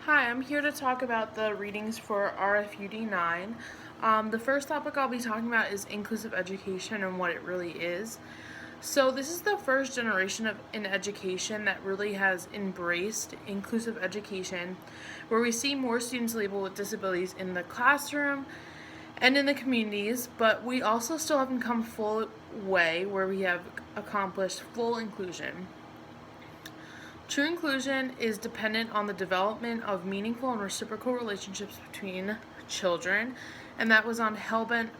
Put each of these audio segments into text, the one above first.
Hi, I'm here to talk about the readings for R4UD9. The first topic I'll be talking about is inclusive education and what it really is. So this is the first generation in education that really has embraced inclusive education, where we see more students labeled with disabilities in the classroom and in the communities, but we also still haven't come full way where we have accomplished full inclusion. True inclusion is dependent on the development of meaningful and reciprocal relationships between children, and that was on helping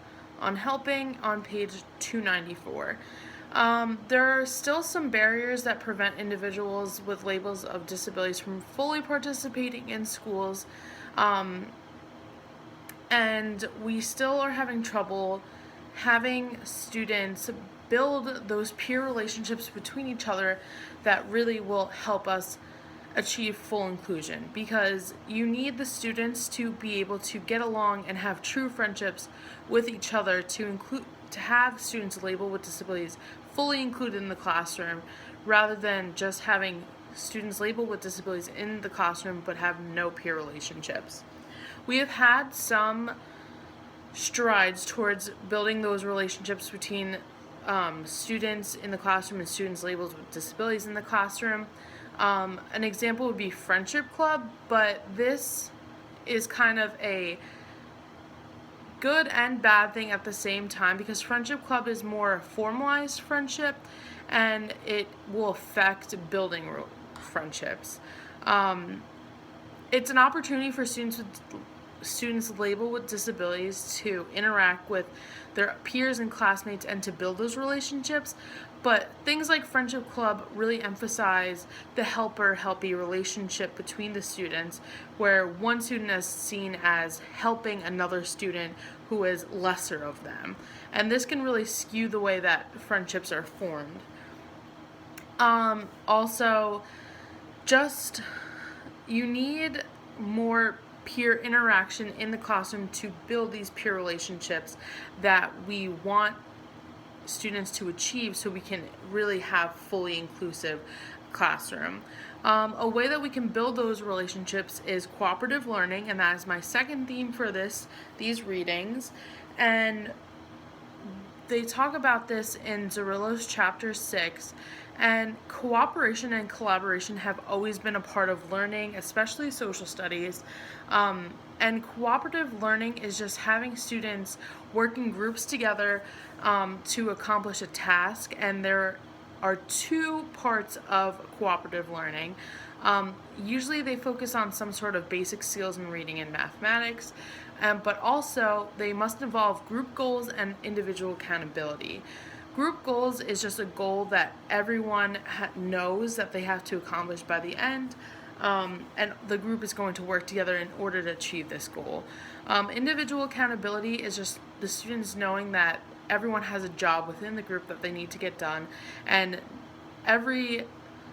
on page 294. There are still some barriers that prevent individuals with labels of disabilities from fully participating in schools, and we still are having trouble having students build those peer relationships between each other that really will help us achieve full inclusion, because you need the students to be able to get along and have true friendships with each other to have students labeled with disabilities fully included in the classroom, rather than just having students labeled with disabilities in the classroom but have no peer relationships. We have had some strides towards building those relationships between students in the classroom and students labeled with disabilities in the classroom. An example would be Friendship Club, but this is kind of a good and bad thing at the same time, because Friendship Club is more formalized friendship and it will affect building friendships. It's an opportunity for students labeled with disabilities to interact with their peers and classmates and to build those relationships. But things like Friendship Club really emphasize the helper-helpee relationship between the students, where one student is seen as helping another student who is lesser of them. And this can really skew the way that friendships are formed. Also, just you need more peer interaction in the classroom to build these peer relationships that we want students to achieve, so we can really have fully inclusive classroom. A way that we can build those relationships is cooperative learning, and that is my second theme for these readings. And they talk about this in Zerillo's chapter 6, and cooperation and collaboration have always been a part of learning, especially social studies. And cooperative learning is just having students work in groups together to accomplish a task, and there are two parts of cooperative learning. Usually they focus on some sort of basic skills in reading and mathematics, but also they must involve group goals and individual accountability. Group goals is just a goal that everyone knows that they have to accomplish by the end, and the group is going to work together in order to achieve this goal. Individual accountability is just the students knowing that everyone has a job within the group that they need to get done, and every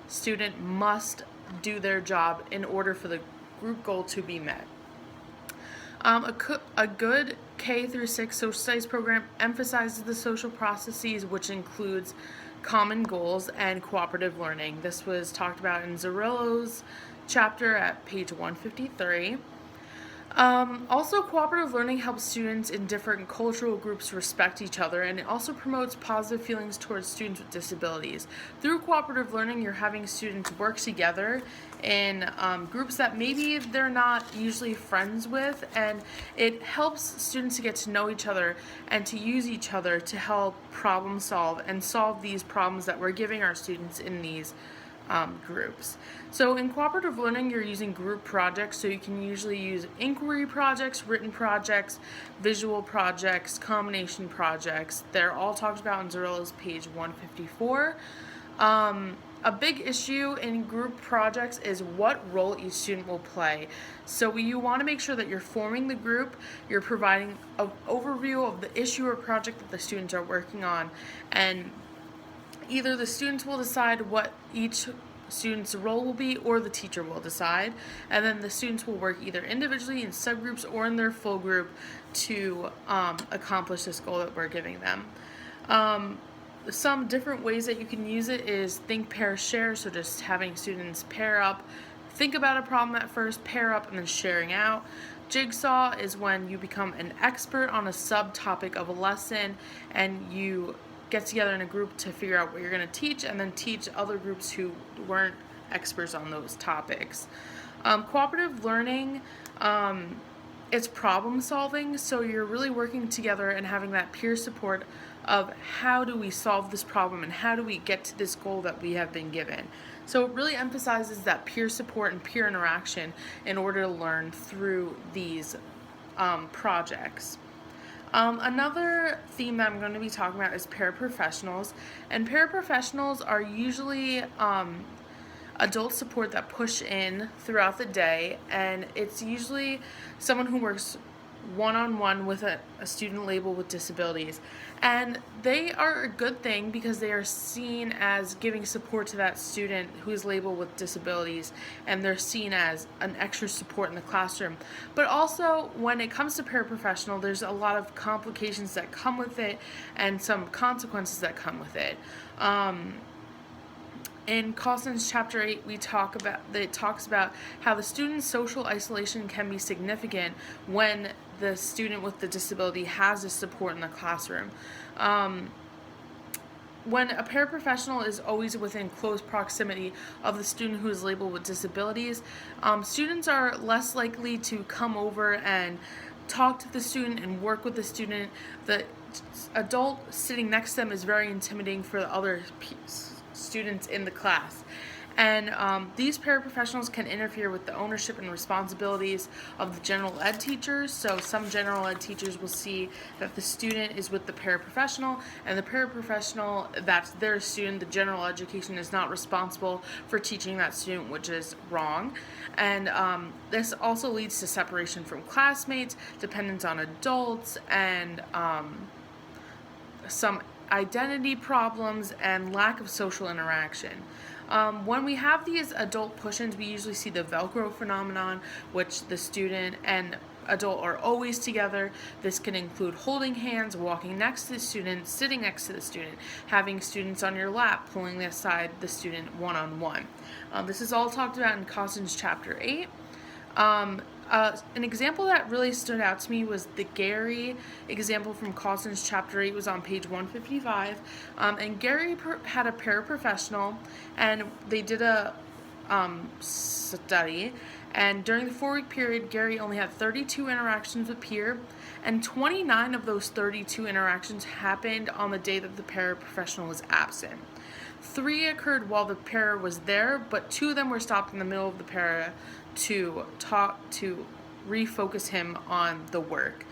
student must do their job in order for the group goal to be met. A good K through 6 social studies program emphasizes the social processes, which includes common goals and cooperative learning. This was talked about in Zerillo's chapter at page 153. Also, cooperative learning helps students in different cultural groups respect each other, and it also promotes positive feelings towards students with disabilities. Through cooperative learning, you're having students work together in groups that maybe they're not usually friends with, and it helps students to get to know each other and to use each other to help problem solve and solve these problems that we're giving our students in these groups. So in cooperative learning, you're using group projects, so you can usually use inquiry projects, written projects, visual projects, combination projects. They're all talked about in Zerillo's page 154. A big issue in group projects is what role each student will play. So you want to make sure that you're forming the group, you're providing an overview of the issue or project that the students are working on, and either the students will decide what each student's role will be, or the teacher will decide, and then the students will work either individually in subgroups or in their full group to accomplish this goal that we're giving them. Some different ways that you can use it is think, pair, share, so just having students pair up think about a problem at first, pair up, and then sharing out. Jigsaw is when you become an expert on a subtopic of a lesson and you get together in a group to figure out what you're going to teach and then teach other groups who weren't experts on those topics. Cooperative learning, it's problem solving, so you're really working together and having that peer support of how do we solve this problem and how do we get to this goal that we have been given. So it really emphasizes that peer support and peer interaction in order to learn through these projects. Another theme that I'm going to be talking about is paraprofessionals, and paraprofessionals are usually adult support that push in throughout the day, and it's usually someone who works one-on-one with a student labeled with disabilities, and they are a good thing because they are seen as giving support to that student who is labeled with disabilities, and they're seen as an extra support in the classroom. But also, when it comes to paraprofessional, there's a lot of complications that come with it and some consequences that come with it. In Causton's chapter 8, it talks about how the student's social isolation can be significant when the student with the disability has this support in the classroom. When a paraprofessional is always within close proximity of the student who is labeled with disabilities, students are less likely to come over and talk to the student and work with the student. The adult sitting next to them is very intimidating for the other students in the class. And these paraprofessionals can interfere with the ownership and responsibilities of the general ed teachers. So some general ed teachers will see that the student is with the paraprofessional, and the paraprofessional, that's their student. The general education is not responsible for teaching that student, which is wrong. And this also leads to separation from classmates, dependence on adults, and some identity problems and lack of social interaction. When we have these adult push-ins, we usually see the Velcro phenomenon, which the student and adult are always together. This can include holding hands, walking next to the student, sitting next to the student, having students on your lap, pulling aside the student one-on-one. This is all talked about in Causton's chapter 8. An example that really stood out to me was the Gary example from Causton's chapter 8. Was on page 155. And Gary had a paraprofessional, and they did a study. And during the 4-week period, Gary only had 32 interactions with peer, and 29 of those 32 interactions happened on the day that the paraprofessional was absent. 3 occurred while the para was there, but 2 of them were stopped in the middle of the para to refocus him on the work.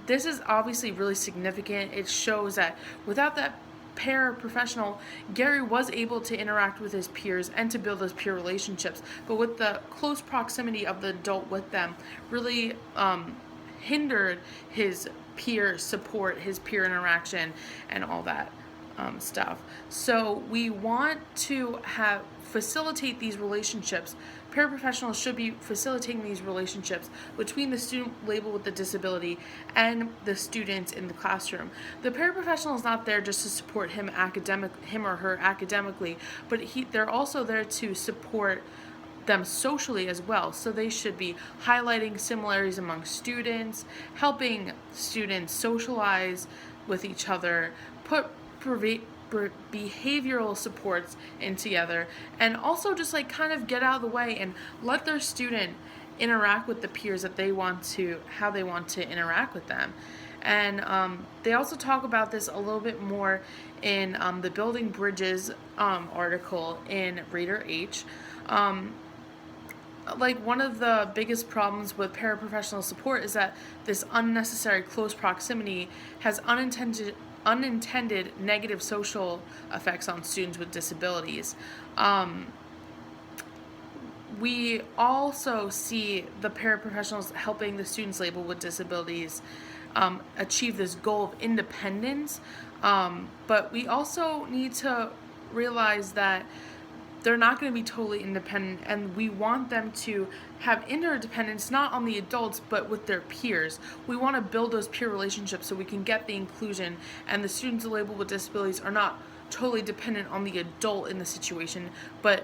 This is obviously really significant. It shows that without that paraprofessional, Gary was able to interact with his peers and to build those peer relationships, but with the close proximity of the adult with them really hindered his peer support, his peer interaction, and all that stuff. So we want to facilitate these relationships. Paraprofessionals should be facilitating these relationships between the student labeled with the disability and the students in the classroom. The paraprofessional is not there just to support him or her academically, but they're also there to support them socially as well. So they should be highlighting similarities among students, helping students socialize with each other, put behavioral supports in together, and also just like kind of get out of the way and let their student interact with the peers that how they want to interact with them. And they also talk about this a little bit more in the Building Bridges article in Reader H. Like one of the biggest problems with paraprofessional support is that this unnecessary close proximity has unintended negative social effects on students with disabilities. We also see the paraprofessionals helping the students labeled with disabilities achieve this goal of independence, but we also need to realize that they're not going to be totally independent, and we want them to have interdependence not on the adults but with their peers. We want to build those peer relationships so we can get the inclusion, and the students labeled with disabilities are not totally dependent on the adult in the situation, but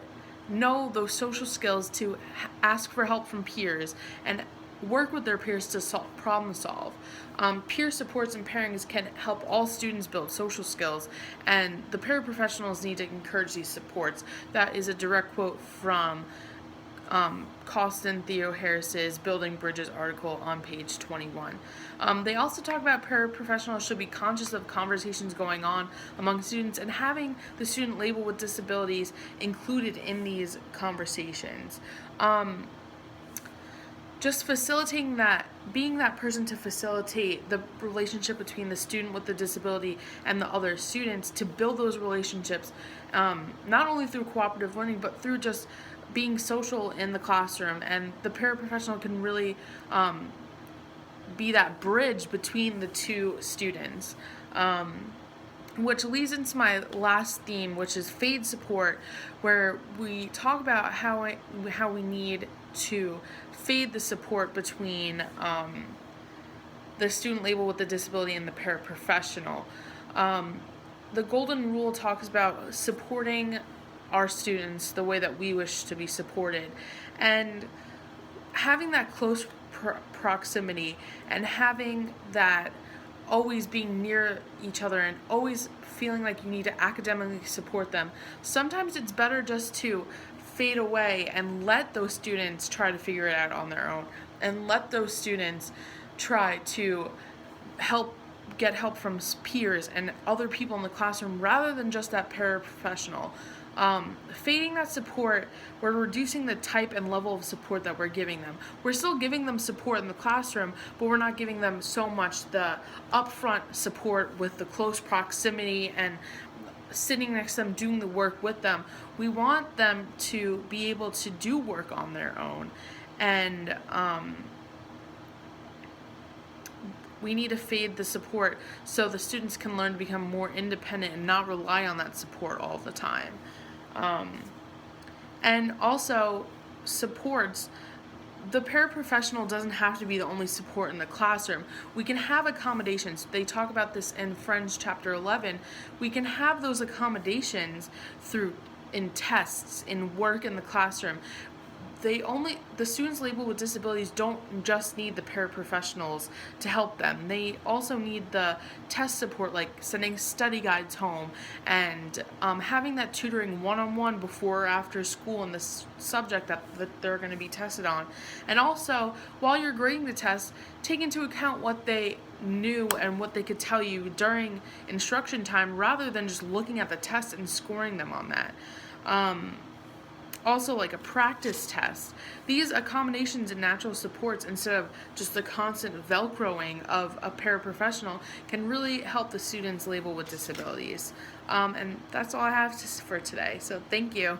know those social skills to ask for help from peers and work with their peers to problem solve. Peer supports and pairings can help all students build social skills, and the paraprofessionals need to encourage these supports. That is a direct quote from Causton Theo Harris's Building Bridges article on page 21. They also talk about paraprofessionals should be conscious of conversations going on among students and having the student label with disabilities included in these conversations. Just facilitating that, being that person to facilitate the relationship between the student with the disability and the other students, to build those relationships, not only through cooperative learning, but through just being social in the classroom. And the paraprofessional can really be that bridge between the two students. Which leads into my last theme, which is FADE support, where we talk about how we need to fade the support between the student label with the disability and the paraprofessional. The golden rule talks about supporting our students the way that we wish to be supported, and having that close proximity and having that always being near each other and always feeling like you need to academically support them. Sometimes it's better just to fade away and let those students try to figure it out on their own, and let those students try to get help from peers and other people in the classroom rather than just that paraprofessional. Fading that support, we're reducing the type and level of support that we're giving them. We're still giving them support in the classroom, but we're not giving them so much the upfront support with the close proximity and sitting next to them, doing the work with them. We want them to be able to do work on their own, and we need to fade the support so the students can learn to become more independent and not rely on that support all the time. And also supports, the paraprofessional doesn't have to be the only support in the classroom. We can have accommodations. They talk about this in Friends chapter 11. We can have those accommodations in tests, in work in the classroom. The students labeled with disabilities don't just need the paraprofessionals to help them. They also need the test support, like sending study guides home and having that tutoring one-on-one before or after school in this subject that they're going to be tested on. And also, while you're grading the test, take into account what they knew and what they could tell you during instruction time rather than just looking at the test and scoring them on that. Also, like a practice test. These accommodations and natural supports, instead of just the constant velcroing of a paraprofessional, can really help the students label with disabilities. And that's all I have for today. So thank you.